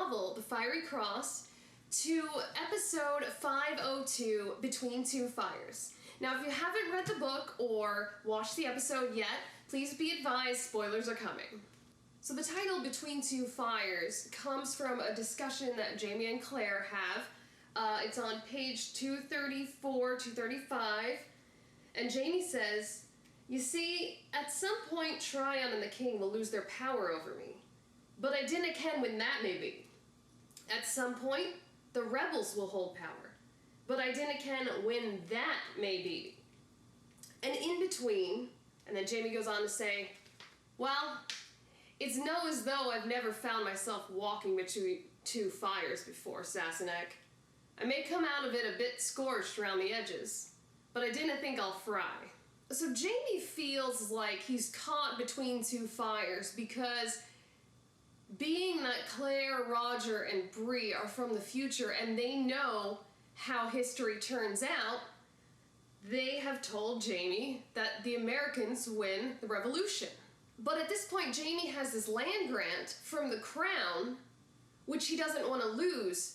novel, The Fiery Cross, to episode 502, Between Two Fires. Now, if you haven't read the book or watched the episode yet, please be advised, spoilers are coming. So the title, Between Two Fires, comes from a discussion that Jamie and Claire have. It's on page 234, 235, and Jamie says, "You see, at some point Tryon and the king will lose their power over me, but I dinna ken when that may be. At some point, the rebels will hold power, but I dinna ken when that may be. And in between," and then Jamie goes on to say, "Well, it's no as though I've never found myself walking between two fires before, Sassenach. I may come out of it a bit scorched around the edges, but I dinna think I'll fry." So Jamie feels like he's caught between two fires because being that Claire, Roger, and Bree are from the future and they know how history turns out, they have told Jamie that the Americans win the revolution. But at this point, Jamie has this land grant from the crown, which he doesn't want to lose.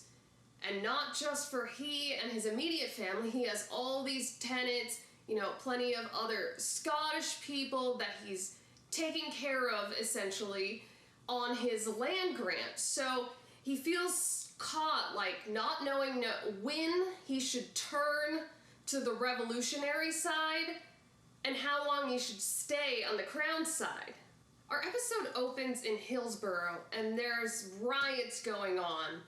And not just for he and his immediate family, he has all these tenants, plenty of other Scottish people that he's taking care of, essentially, on his land grant. So he feels caught, not knowing when he should turn to the revolutionary side and how long he should stay on the crown side. Our episode opens in Hillsborough, and there's riots going on.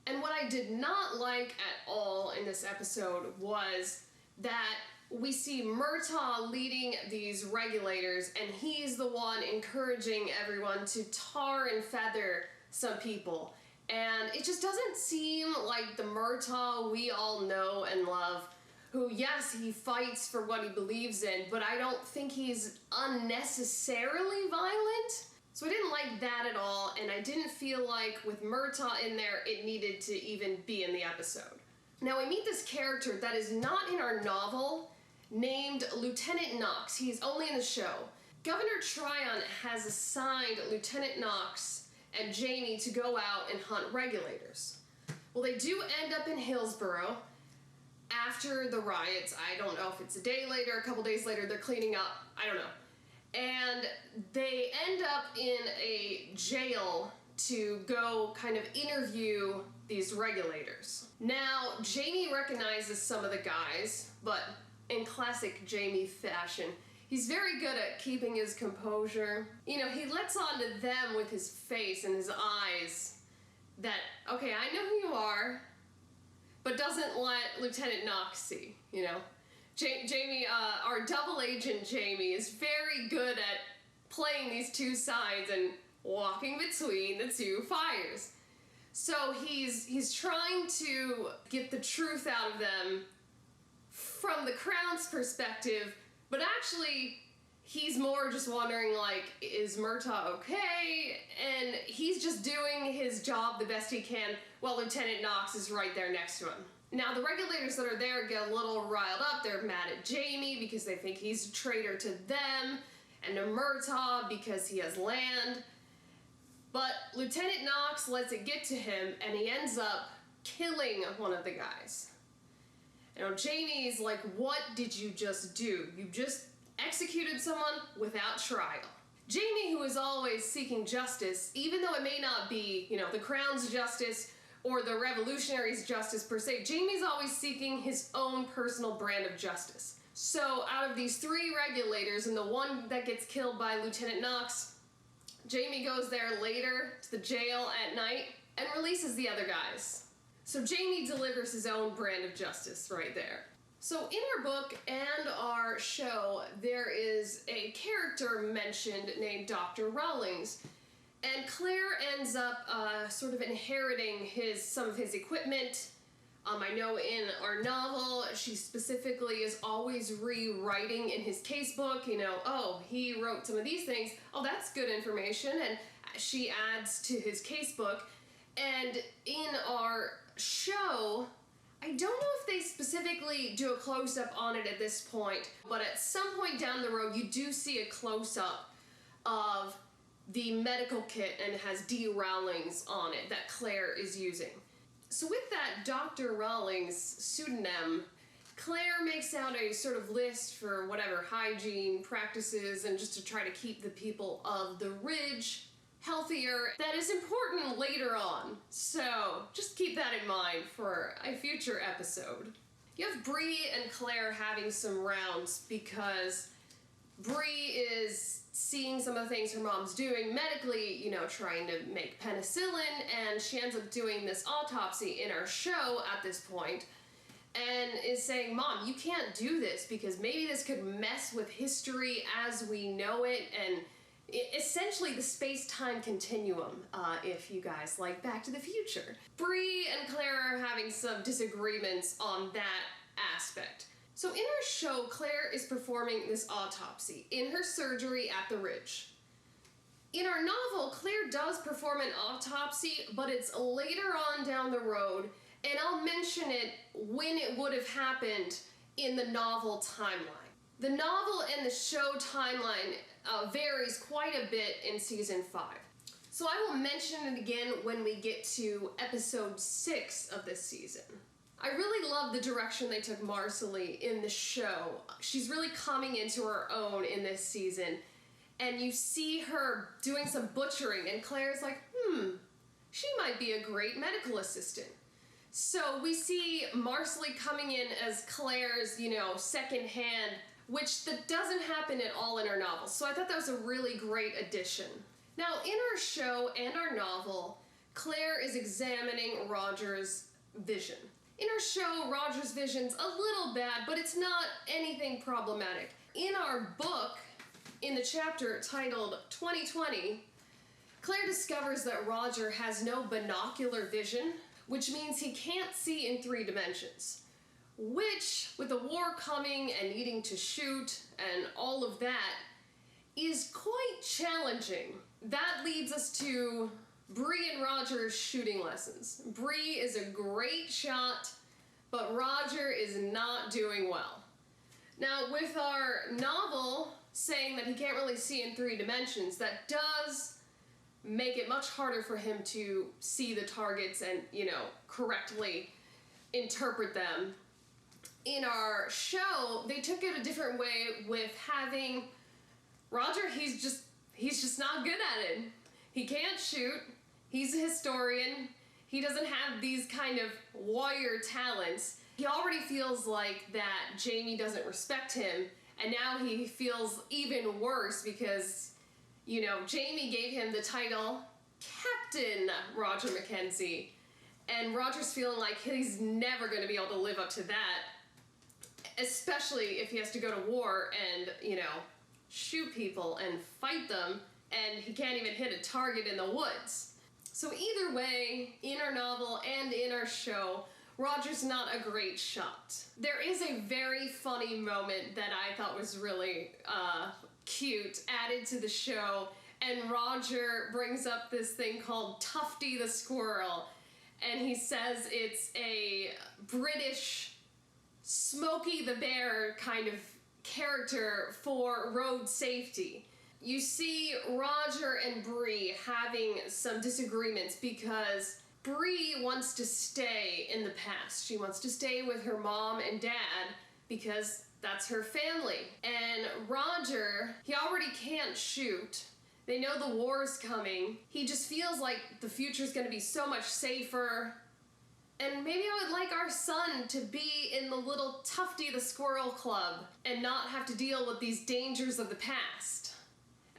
And what I did not like at all in this episode was that we see Murtaugh leading these regulators, and he's the one encouraging everyone to tar and feather some people. And it just doesn't seem like the Murtaugh we all know and love, who, yes, he fights for what he believes in, but I don't think he's unnecessarily violent. So I didn't like that at all, and I didn't feel like with Murtaugh in there, it needed to even be in the episode. Now we meet this character that is not in our novel, named Lieutenant Knox. He's only in the show. Governor Tryon has assigned Lieutenant Knox and Jamie to go out and hunt regulators. Well, they do end up in Hillsborough after the riots. I don't know if it's a day later, a couple days later, they're cleaning up, I don't know. And they end up in a jail to go kind of interview these regulators. Now, Jamie recognizes some of the guys, but in classic Jamie fashion, he's very good at keeping his composure. He lets on to them with his face and his eyes that, okay, I know who you are, but doesn't let Lieutenant Knox see, Jamie, our double agent Jamie, is very good at playing these two sides and walking between the two fires. So he's trying to get the truth out of them from the crown's perspective, but actually he's more just wondering, is Murtaugh okay? And he's just doing his job the best he can while Lieutenant Knox is right there next to him. Now, the regulators that are there get a little riled up. They're mad at Jamie because they think he's a traitor to them, and to Murtaugh because he has land. But Lieutenant Knox lets it get to him, and he ends up killing one of the guys. Jamie's like, what did you just do? You just executed someone without trial. Jamie, who is always seeking justice, even though it may not be, the crown's justice or the revolutionaries' justice per se, Jamie's always seeking his own personal brand of justice. So out of these three regulators and the one that gets killed by Lieutenant Knox, Jamie goes there later to the jail at night and releases the other guys. So Jamie delivers his own brand of justice right there. So in our book and our show, there is a character mentioned named Dr. Rawlings. And Claire ends up sort of inheriting some of his equipment. I know in our novel, she specifically is always rewriting in his casebook, oh, he wrote some of these things. Oh, that's good information. And she adds to his casebook. And in our show, I don't know if they specifically do a close-up on it at this point, but at some point down the road, you do see a close-up of the medical kit and it has D. Rowling's on it that Claire is using. So with that Dr. Rowling's pseudonym, Claire makes out a sort of list for whatever hygiene practices and just to try to keep the people of the Ridge healthier. That is important later on, so just keep that in mind for a future episode. You have Bree and Claire having some rounds because Bree is seeing some of the things her mom's doing medically, you know, trying to make penicillin, and she ends up doing this autopsy in our show at this point, and is saying, Mom, you can't do this because maybe this could mess with history as we know it, and essentially the space-time continuum, if you guys like Back to the Future. Bree and Claire are having some disagreements on that aspect. So in our show, Claire is performing this autopsy in her surgery at the Ridge. In our novel, Claire does perform an autopsy, but it's later on down the road, and I'll mention it when it would have happened in the novel timeline. The novel and the show timeline varies quite a bit in season 5. So I will mention it again when we get to episode 6 of this season. I really love the direction they took Marcelly in the show. She's really coming into her own in this season, and you see her doing some butchering, and Claire's like, she might be a great medical assistant. So we see Marcelly coming in as Claire's, second hand, which that doesn't happen at all in our novel. So I thought that was a really great addition. Now, in our show and our novel, Claire is examining Roger's vision. In our show, Roger's vision's a little bad, but it's not anything problematic. In our book, in the chapter titled 2020, Claire discovers that Roger has no binocular vision, which means he can't see in 3 dimensions. Which, with the war coming and needing to shoot and all of that, is quite challenging. That leads us to Bree and Roger's shooting lessons. Bree is a great shot, but Roger is not doing well. Now, with our novel saying that he can't really see in 3 dimensions, that does make it much harder for him to see the targets and, correctly interpret them. In our show, they took it a different way with having Roger, he's just not good at it. He can't shoot. He's a historian. He doesn't have these kind of warrior talents. He already feels like that Jamie doesn't respect him, and now he feels even worse because, Jamie gave him the title Captain Roger Mackenzie, and Roger's feeling like he's never going to be able to live up to that, especially if he has to go to war and, shoot people and fight them, and he can't even hit a target in the woods. So either way, in our novel and in our show, Roger's not a great shot. There is a very funny moment that I thought was really cute added to the show, and Roger brings up this thing called Tufty the Squirrel, and he says it's a British Smokey the Bear kind of character for road safety. You see Roger and Bree having some disagreements because Bree wants to stay in the past. She wants to stay with her mom and dad because that's her family. And Roger, he already can't shoot. They know the war's coming. He just feels like the future's gonna be so much safer. And maybe I would like our son to be in the little Tufty the Squirrel Club and not have to deal with these dangers of the past.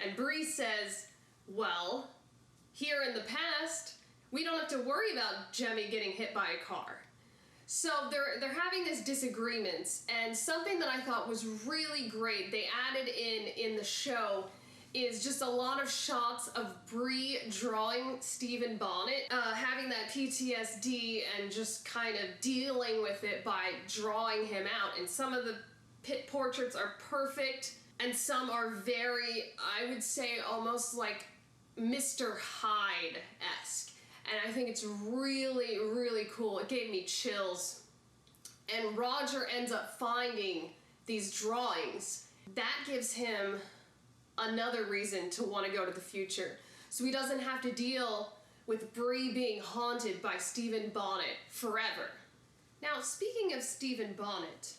And Bree says, well, here in the past, we don't have to worry about Jemmy getting hit by a car. So they're having this disagreements, and something that I thought was really great they added in the show is just a lot of shots of Bree drawing Stephen Bonnet, having that PTSD and just kind of dealing with it by drawing him out. And some of the pit portraits are perfect, and some are very, I would say, almost like Mr. Hyde-esque. And I think it's really, really cool. It gave me chills. And Roger ends up finding these drawings. That gives him another reason to want to go to the future, so he doesn't have to deal with Bree being haunted by Stephen Bonnet forever. Now, speaking of Stephen Bonnet,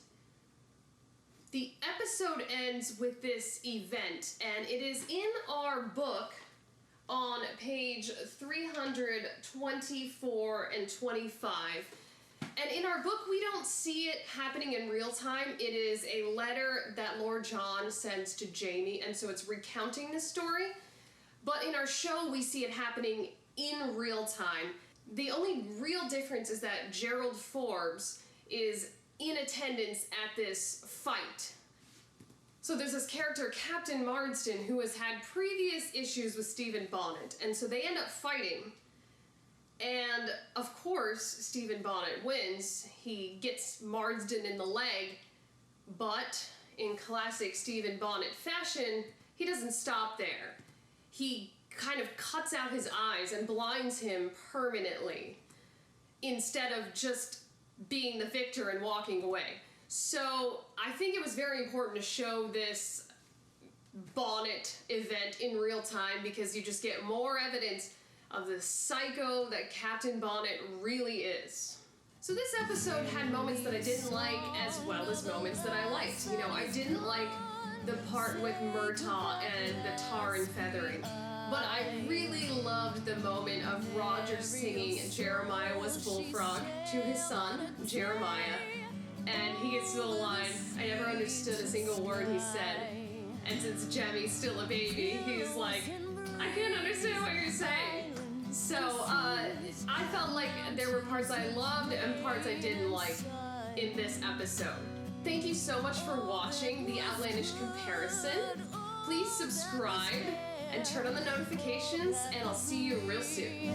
the episode ends with this event, and it is in our book on page 324 and 25. And in our book, we don't see it happening in real time. It is a letter that Lord John sends to Jamie, and so it's recounting this story. But in our show, we see it happening in real time. The only real difference is that Gerald Forbes is in attendance at this fight. So there's this character, Captain Marsden, who has had previous issues with Stephen Bonnet, and so they end up fighting. And, of course, Stephen Bonnet wins. He gets Marsden in the leg, but in classic Stephen Bonnet fashion, he doesn't stop there. He kind of cuts out his eyes and blinds him permanently, instead of just being the victor and walking away. So I think it was very important to show this Bonnet event in real time, because you just get more evidence of the psycho that Captain Bonnet really is. So this episode had moments that I didn't like, as well as moments that I liked. You know, I didn't like the part with Murtaugh and the tar and feathering, but I really loved the moment of Roger singing Jeremiah Was Bullfrog to his son, Jeremiah, and he gets to the line, I never understood a single word he said, and since Jemmy's still a baby, he's like, I can't understand what you're saying. So, I felt like there were parts I loved and parts I didn't like in this episode. Thank you so much for watching the Outlandish comparison. Please subscribe and turn on the notifications, and I'll see you real soon.